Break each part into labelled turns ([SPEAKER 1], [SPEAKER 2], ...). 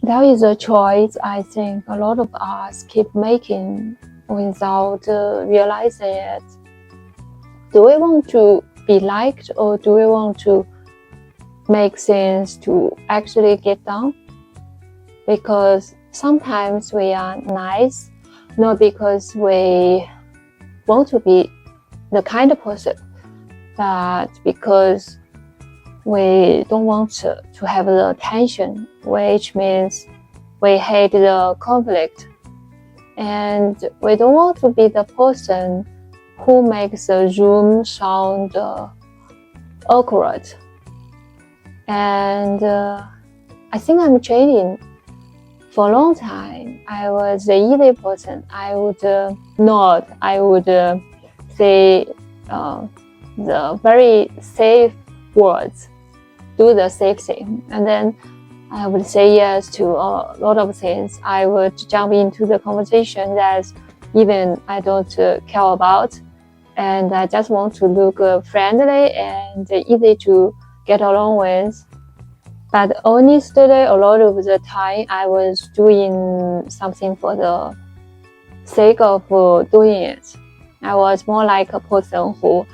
[SPEAKER 1] There is a choice I think a lot of us keep making without realizing it. Do we want to be liked, or do we want to make things to actually get done? Because sometimes we are nice, not because we want to be the kind of person, but because we don't want to have the attention, which means we hate the conflict. And we don't want to be the person who makes the room sound awkward. And I think I'm changing. For a long time, I was the easy person. I would nod, I would say the very safe words, do the safe thing, and then I would say yes to a lot of things. I would jump into the conversation that even I don't care about, and I just want to look friendly and easy to get along with. But honestly, a lot of the time I was doing something for the sake of doing it. I was more like a person who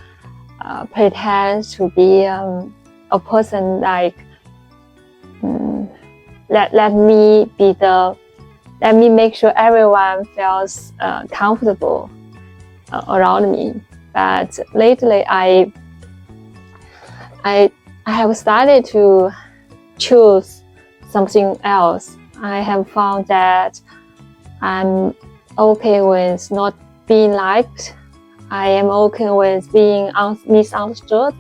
[SPEAKER 1] pretends to be a person like let me make sure everyone feels comfortable around me. But lately I have started to choose something else. I have found that I'm okay with not being liked. I am okay with being misunderstood.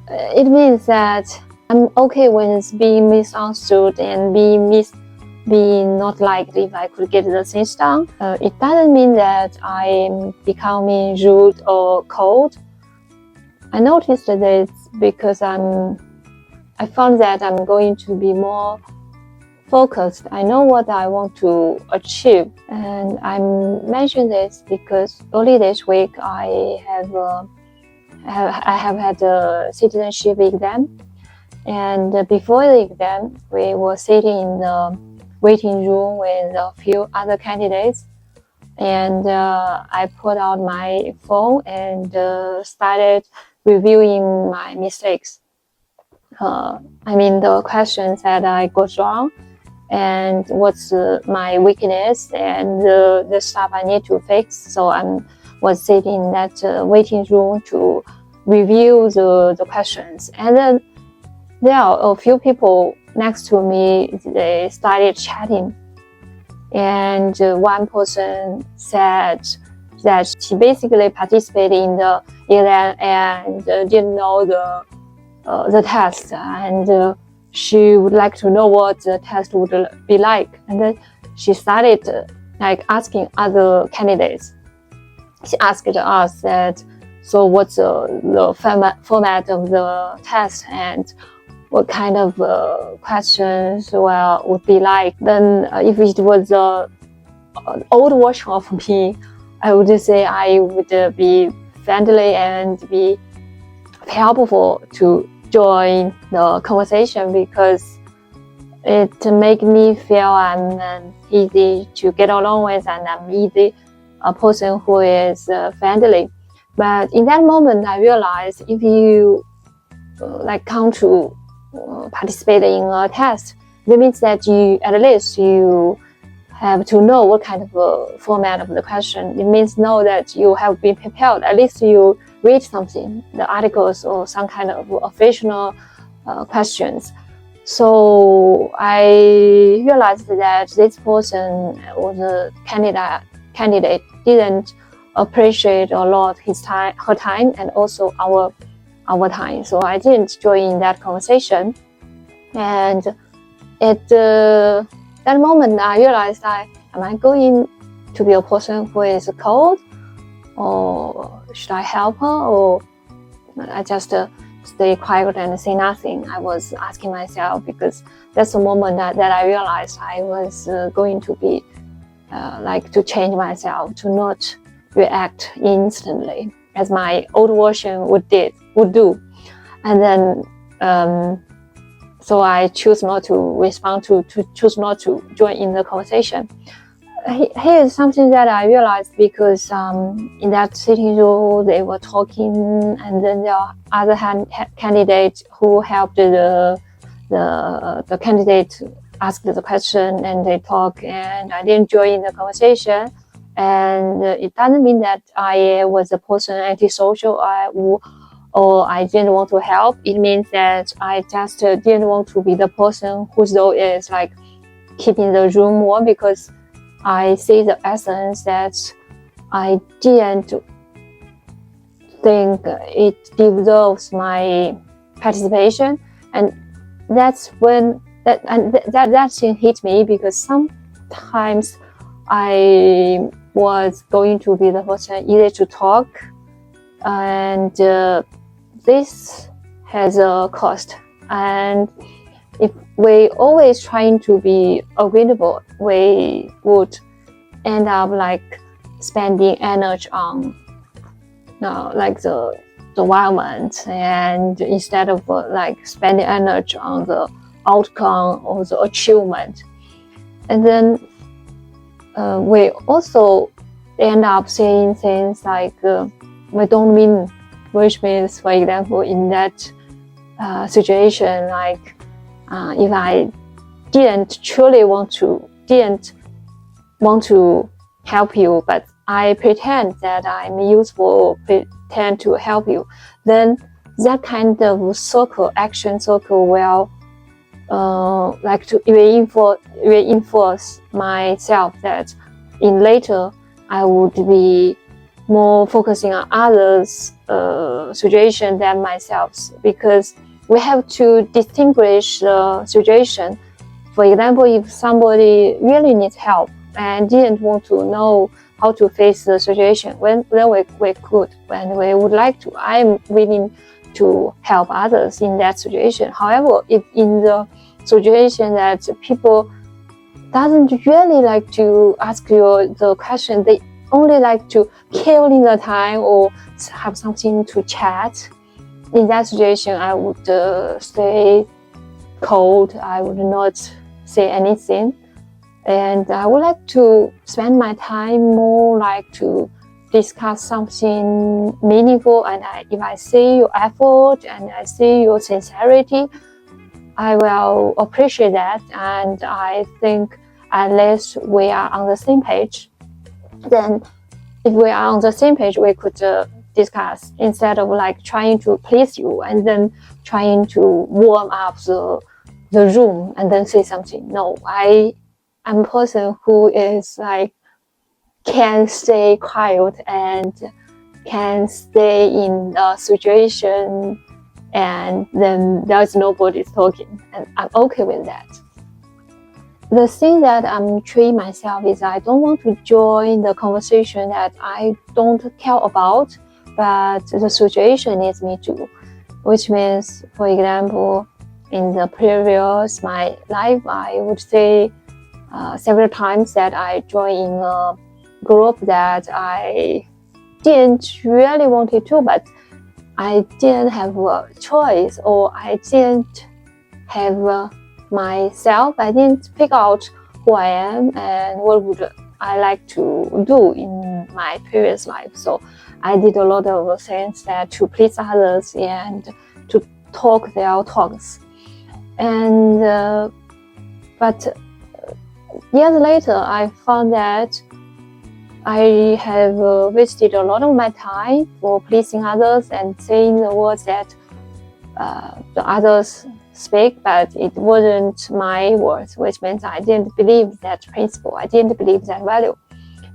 [SPEAKER 1] It means that I'm okay with being misunderstood and being not liked if I could get the things done. It doesn't mean that I'm becoming rude or cold. I noticed this because I found that I'm going to be more focused. I know what I want to achieve, and I'm mentioning this because early this week I have had a citizenship exam, and before the exam we were sitting in the waiting room with a few other candidates, and I put out my phone and started reviewing my mistakes. The questions that I got wrong, and what's my weakness, and the stuff I need to fix. So I was sitting in that waiting room to review the questions. And then there are a few people next to me, they started chatting. And one person said that she basically participated in the exam and didn't know the test, and she would like to know what the test would be like. And then she started asking other candidates. She asked us that, so what's the format of the test, and what kind of questions would be like. Then if it was an old version of me, I would say I would be friendly and be helpful to join the conversation, because it makes me feel I'm easy to get along with, and I'm a person who is friendly. But in that moment, I realized if you come to participate in a test, that means that at least you have to know what kind of format of the question. It means know that you have been prepared. At least you read something, the articles or some kind of official questions. So I realized that this person was a candidate didn't appreciate a lot her time, and also our time. So I didn't join that conversation. And at that moment, I realized am I going to be a person who is cold, or should I help her, or I just stay quiet and say nothing? I was asking myself, because that's the moment that I realized I was going to be to change myself, to not react instantly as my old version would do. And then So I choose not to respond to choose not to join in the conversation. Here is something that I realized because in that sitting room they were talking, and then the other candidate who helped the candidate ask the question, and they talk, and I didn't join the conversation. And it doesn't mean that I was a person antisocial or I didn't want to help. It means that I just didn't want to be the person whose role is like keeping the room warm, because I see the essence that I didn't think it deserves my participation. And that's when that thing hit me, because sometimes I was going to be the person either to talk, and this has a cost. And if we always trying to be agreeable, we would end up like spending energy on like the environment, and instead of like spending energy on the outcome or the achievement. And then we also end up saying things like we don't mean, which means, for example, in that situation, like if I didn't want to help you, but I pretend that I'm useful, pretend to help you, then that kind of action circle will like to reinforce myself that in later I would be more focusing on others' situation than myself, because we have to distinguish the situation. For example, if somebody really needs help and didn't want to know how to face the situation, then we could, when we would like to. I'm willing to help others in that situation. However, if in the situation that people doesn't really like to ask you the question, they only like to kill in the time or have something to chat, in that situation I would stay cold. I would not say anything, and I would like to spend my time more like to discuss something meaningful. And if I see your effort and I see your sincerity, I will appreciate that, and I think at least we are on the same page. Then if we are on the same page, we could discuss, instead of like trying to please you and then trying to warm up the room and then say something. No, I'm a person who is like can stay quiet and can stay in a situation, and then there's nobody talking, and I'm okay with that. The thing that I'm treating myself is I don't want to join the conversation that I don't care about, but the situation needs me to. Which means, for example, in the previous my life, I would say several times that I joined in a group that I didn't really wanted to, but I didn't have a choice, or I didn't have myself. I didn't pick out who I am and what would I like to do in my previous life. So I did a lot of things that to please others and to talk their talks. And but years later, I found that I have wasted a lot of my time for pleasing others and saying the words that the others speak, but it wasn't my words, which means I didn't believe that principle. I didn't believe that value,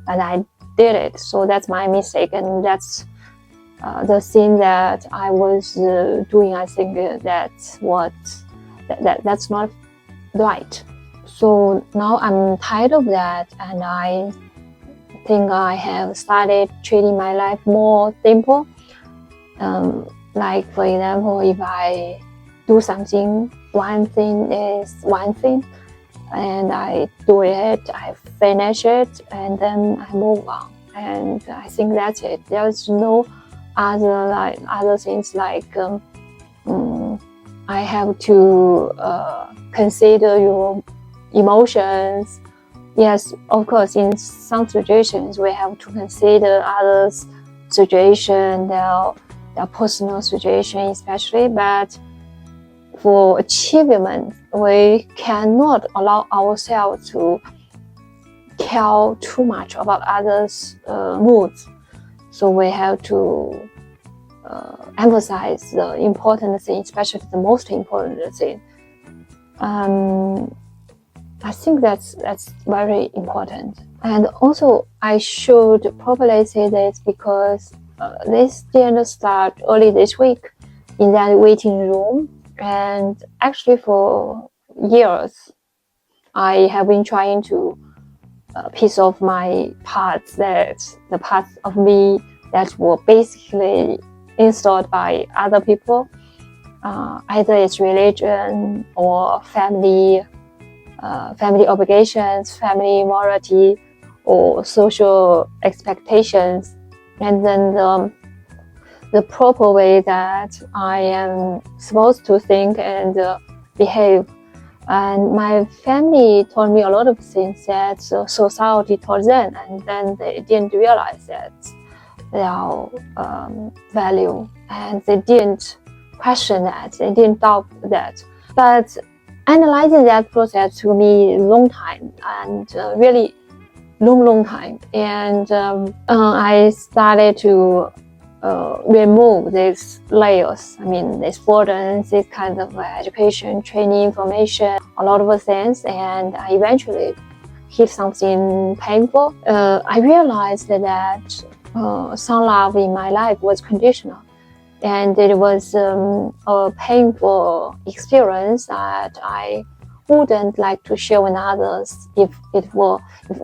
[SPEAKER 1] but I did it. So that's my mistake, and that's the thing that I was doing. I think that's not right. So now I'm tired of that, and I think I have started treating my life more simple. Like, for example, if I do something, one thing is one thing, and I do it, I finish it, and then I move on. And I think that's it. There's no other things like I have to consider your emotions. Yes, of course, in some situations we have to consider others' situation, their personal situation especially, but for achievement, we cannot allow ourselves to care too much about others' moods. So we have to emphasize the important thing, especially the most important thing. I think that's very important. And also, I should probably say this because this didn't start early this week in that waiting room. And actually, for years, I have been trying to piece off my parts, that the parts of me that were basically installed by other people, either it's religion or family obligations, family morality, or social expectations, and then the proper way that I am supposed to think and behave. And my family told me a lot of things that society told them, and then they didn't realize that their value, and they didn't question that, they didn't doubt that. But analyzing that process took me a long time, and really long time. And I started to remove these layers. I mean, these burdens, this kind of education, training, information, a lot of things, and I eventually hit something painful. I realized that some love in my life was conditional, and it was a painful experience that I wouldn't like to share with others. If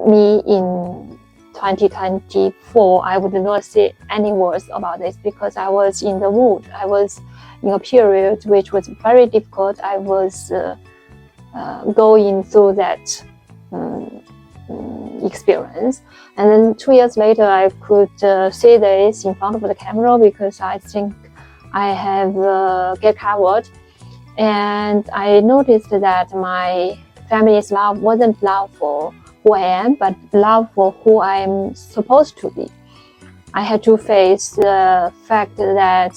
[SPEAKER 1] me in 2024, I would not say any words about this because I was in the mood. I was in a period which was very difficult. I was going through that experience. And then 2 years later, I could say this in front of the camera because I think I have get covered. And I noticed that my family's love wasn't love for who I am, but love for who I'm supposed to be. I had to face the fact that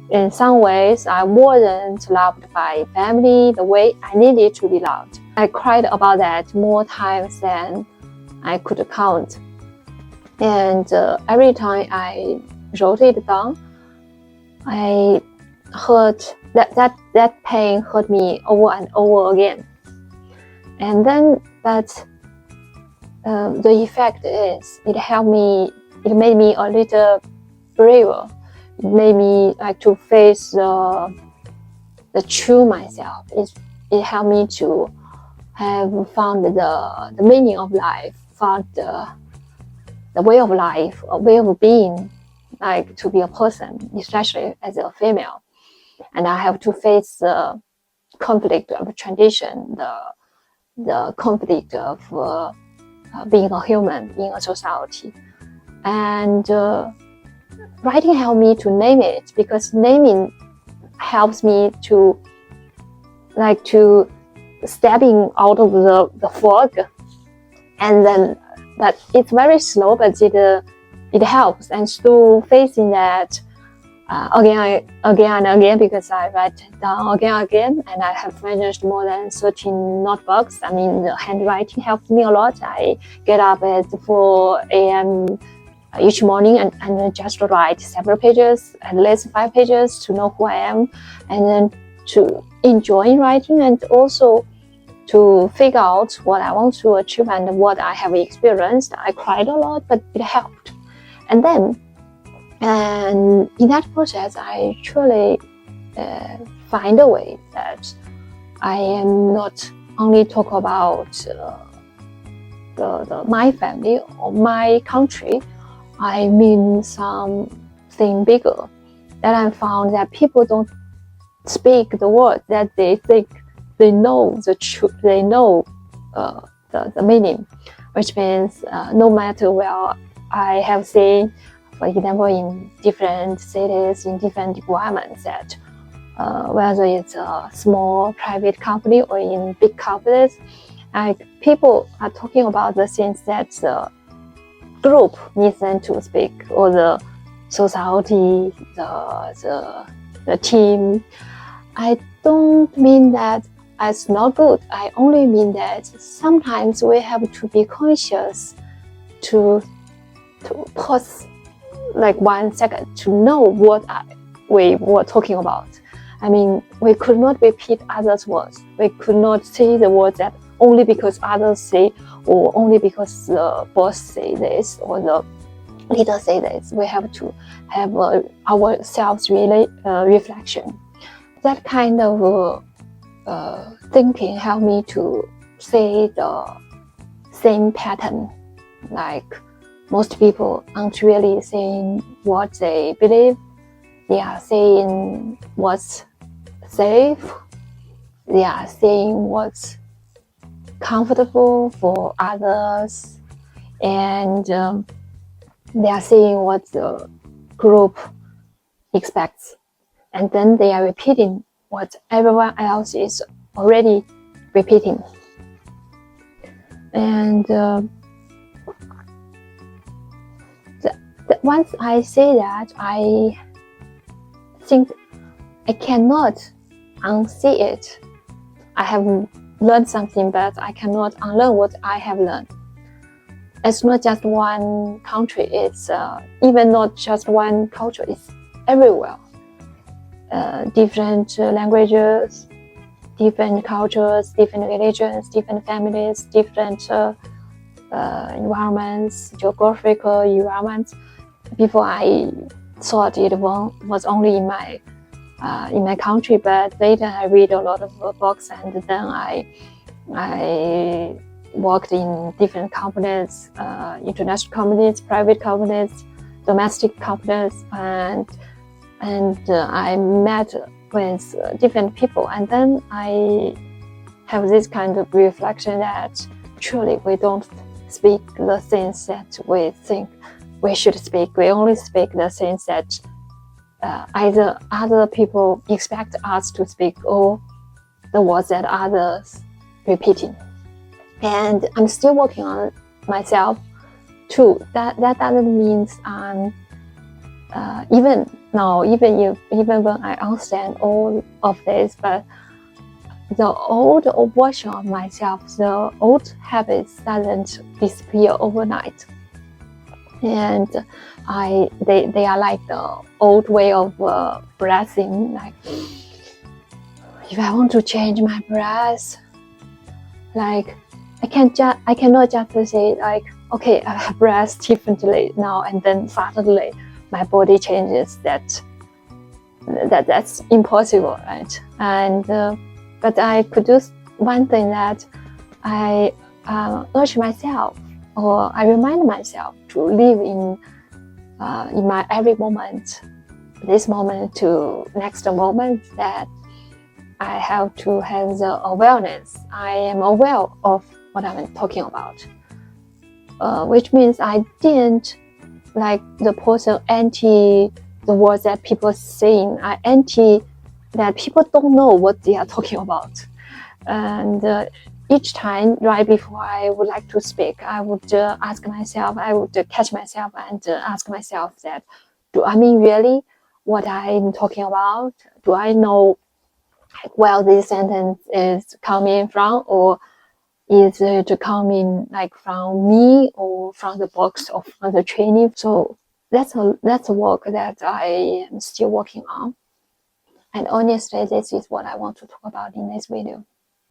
[SPEAKER 1] in some ways I wasn't loved by family the way I needed to be loved. I cried about that more times than I could count. And every time I wrote it down, I heard that pain hurt me over and over again. And then, but the effect is, it made me a little braver. It made me like to face the true myself. It helped me to have found the meaning of life, found the way of life, a way of being, like to be a person, especially as a female. And I have to face the conflict of tradition, the conflict of being a human in a society. And writing helped me to name it, because naming helps me to stepping out of the fog. And then that it's very slow, but it helps. And through facing that again and again, because I write down again, and I have finished more than 13 notebooks. I mean, the handwriting helps me a lot. I get up at 4 a.m. each morning and just write several pages, at least 5 pages, to know who I am, and then to enjoy writing, and also to figure out what I want to achieve and what I have experienced. I cried a lot, but it helped. And in that process, I truly find a way that I am not only talk about my family or my country. I mean something bigger. That I found that people don't speak the word that they think they know the truth, they know the meaning, which means no matter where I have seen, for example, in different cities, in different environments, that whether it's a small private company or in big companies, like people are talking about the things that the group needs them to speak, or the society, the team. I don't mean that it's not good. I only mean that sometimes we have to be conscious to pause like 1 second to know what we were talking about. I mean, we could not repeat others' words. We could not say the words that only because others say, or only because the boss say this, or the leader say this. We have to have our self-reflection. That kind of thinking helped me to say the same pattern. Like most people aren't really saying what they believe. They are saying what's safe. They are saying what's comfortable for others, and they are saying what the group expects, and then they are repeating what everyone else is already repeating. And once I say that, I think I cannot unsee it. I have learned something, but I cannot unlearn what I have learned. It's not just one country, it's even not just one culture, it's everywhere. Different languages, different cultures, different religions, different families, different environments, geographical environments. Before I thought it was only in my country, but later I read a lot of books, and then I worked in different companies, international companies, private companies, domestic companies, and I met with different people, and then I have this kind of reflection that truly we don't speak the things that we think we should speak. We only speak the things that either other people expect us to speak, or the words that others repeating. And I'm still working on myself too. That doesn't mean even now, even when I understand all of this, but the old version of myself, the old habits doesn't disappear overnight. And they are like the old way of breathing. Like if I want to change my breath, like I cannot just say like, okay, I breathe differently now, and then suddenly my body changes. That's impossible, right? And but I could do one thing, that I urge myself, or I remind myself to live in my every moment, this moment to next moment, that I have to have the awareness. I am aware of what I'm talking about, which means I didn't like the person anti the words that people are saying. I anti that people don't know what they are talking about. And each time, right before I would like to speak, I would ask myself, I would catch myself and ask myself that, do I mean really what I'm talking about? Do I know where this sentence is coming from, or is it coming like from me, or from the books, or from the training? So that's a work that I am still working on. And honestly, this is what I want to talk about in this video.